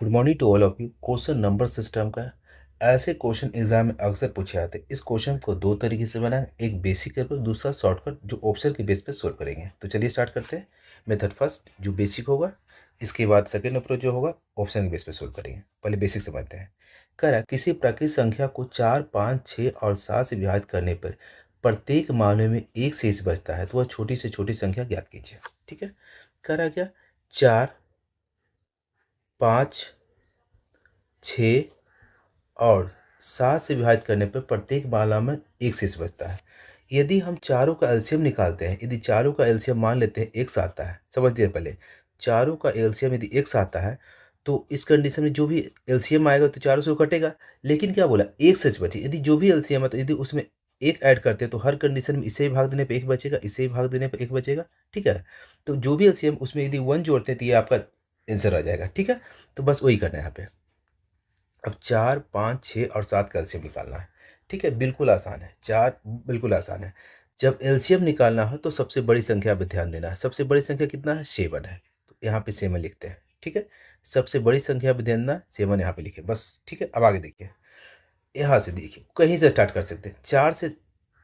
Good morning to all of you. Question number system का ऐसे question exam में अक्सर पूछे जाते हैं। इस क्वेश्चन को दो तरीके से बनाए, एक बेसिक के ऊपर, दूसरा शॉर्टकट जो ऑप्शन के बेस पे सोल्व करेंगे। तो चलिए स्टार्ट करते हैं। मेथड फर्स्ट जो बेसिक होगा, इसके बाद सेकेंड अप्रोच जो होगा ऑप्शन के बेस पे सोल्व करेंगे। पहले बेसिक समझते हैं। कह रहा है किसी प्राकृतिक संख्या को 4, 5, 6 और 7 से विभाजित करने पर प्रत्येक मामले में एक शेष बचता है, तो वह छोटी से छोटी संख्या ज्ञात कीजिए। ठीक है। कह रहा है क्या, 4, 5, 6 और 7 से विभाजित करने पर प्रत्येक माला में एक शेष बचता है। यदि हम चारों का एलसीएम निकालते हैं, यदि चारों का एलसीएम मान लेते हैं एक्स आता है, समझ दिए पहले। चारों का एलसीएम यदि एक्स आता है तो इस कंडीशन में जो भी एलसीएम आएगा तो चारों से वो कटेगा। लेकिन क्या बोला, एक शेष बचे। यदि जो भी एलसीएम है तो यदि उसमें एक ऐड करते हैं तो हर कंडीशन में इसे ही भाग देने पर एक बचेगा, इसे ही भाग देने पर एक बचेगा। ठीक है। तो जो भी एलसीएम उसमें यदि 1 जोड़ते हैं तो ये आपका आंसर आ जाएगा। ठीक है। तो बस वही करना है यहाँ पे। अब 4, 5, 6 और 7 का एलसीएम निकालना है। ठीक है, बिल्कुल आसान है। 4 बिल्कुल आसान है। जब एलसीएम निकालना हो तो सबसे बड़ी संख्या पे ध्यान देना है। सबसे बड़ी संख्या कितना है, 7 है। तो यहाँ पे 7 लिखते हैं। ठीक है, सबसे बड़ी संख्या पे ध्यान देना, 7 यहाँ पे लिखे बस। ठीक है, अब आगे देखिए। यहाँ से देखिए, कहीं से स्टार्ट कर सकते हैं। 4 से,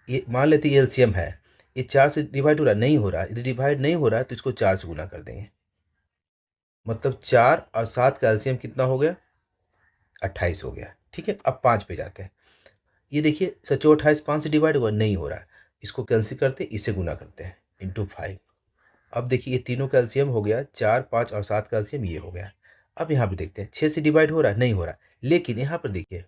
ये मान लेते हैं एलसीएम है, ये 4 से डिवाइड हो रहा नहीं हो रहा है। यदि डिवाइड नहीं हो रहा है तो इसको 4 से गुना कर देंगे। मतलब 4 और 7 का एलसीएम कितना हो गया, 28 हो गया। ठीक है, अब 5 पे जाते हैं। ये देखिए, सचो 28 5 से डिवाइड हुआ नहीं हो रहा है। इसको कैंसिल करते, इसे गुना करते हैं, इंटू 5। अब देखिए ये तीनों का एलसीएम हो गया, 4, 5 और 7 का एलसीएम ये हो गया। अब यहाँ पे देखते हैं, 6 से डिवाइड हो रहा है नहीं हो रहा। लेकिन यहाँ पर देखिए,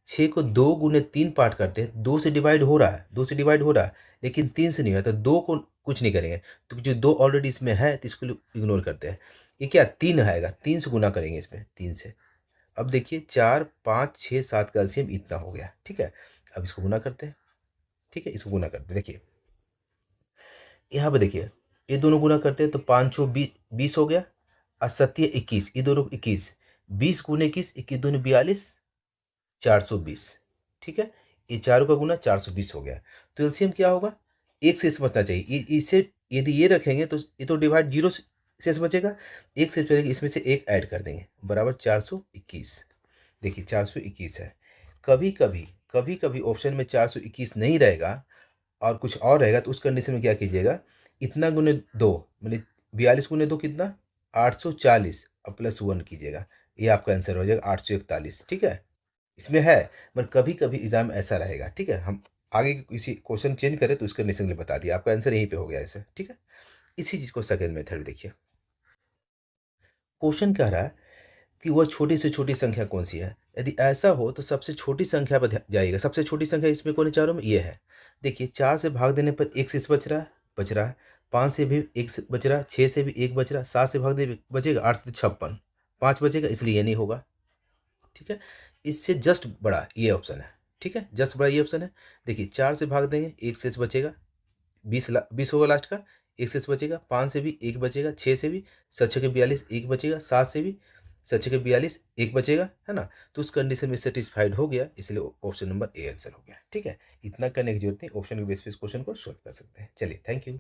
6 को 2 गुने 3 पार्ट करते हैं, 2 से डिवाइड हो रहा है, 2 से डिवाइड हो रहा है, लेकिन 3 से नहीं हुआ। तो 2 को कुछ नहीं करेंगे, तो जो 2 ऑलरेडी इसमें है तो इसको इग्नोर करते हैं। ये क्या, 3 आएगा, 3 से गुना करेंगे इसमें, 3 से। अब देखिए 4, 5, 6, 7 का एलसीएम इतना हो गया। ठीक है, अब इसको गुना करते हैं। ठीक है, इसको गुना करते हैं। देखिए यहाँ पे देखिए, ये दोनों गुना करते हैं तो 5 सौ 20 हो गया, और 7 21, ये दोनों 21, 20 गुने 21, 21 दूनी 42, 420। ठीक है, ये चारों का गुना 420 हो गया। तो एलसीएम क्या होगा, एक शेष बचना चाहिए। इसे यदि ये रखेंगे तो ये तो डिवाइड जीरो शेष बचेगा, एक शेष बचेगा, इसमें से एक ऐड कर देंगे, बराबर 421। देखिए 421 है। कभी कभी ऑप्शन में 421 नहीं रहेगा और कुछ और रहेगा, तो उस कंडीशन में क्या कीजिएगा, इतना गुने 2, मतलब 42 गुने 2 कितना, 840, और +1 कीजिएगा। ये आपका आंसर हो जाएगा 841। ठीक है, इसमें है, मगर कभी कभी एग्जाम में ऐसा रहेगा। ठीक है, हम आगे किसी क्वेश्चन चेंज करें तो उस कंडीशन के लिए बता दिया, आपका आंसर यहीं पे हो गया ऐसे। ठीक है, इसी चीज़ को सेकंड मेथड देखिए। क्वेश्चन कह रहा है कि वह छोटी से छोटी संख्या कौन सी है। यदि ऐसा हो तो सबसे छोटी संख्या पर जाइएगा। सबसे छोटी संख्या इसमें कौन है, चारों में ये है। देखिए 4 से भाग देने पर एक शेष बच रहा है। 5 से भी एक बच रहा है, 6 से भी एक बच रहा है, 7 से भाग दे बचेगा, 8 से 56, 5 बचेगा, इसलिए ये नहीं होगा। ठीक है, इससे जस्ट बड़ा ये ऑप्शन है। ठीक है, जस्ट बड़ा ये ऑप्शन है। देखिए 4 से भाग देंगे, एक शेष बचेगा, 20 होगा लास्ट का, एक शेष बचेगा, 5 से भी एक बचेगा, 6 से भी, 7 42 एक बचेगा, 7 से भी 7 42 एक बचेगा, है ना। तो उस कंडीशन में सेटिस्फाइड हो गया, इसलिए ऑप्शन नंबर ए आंसर हो गया। ठीक है, इतना करने की जरूरत नहीं, ऑप्शन के बेस पे इस क्वेश्चन को सॉल्व कर सकते हैं। चलिए, थैंक यू।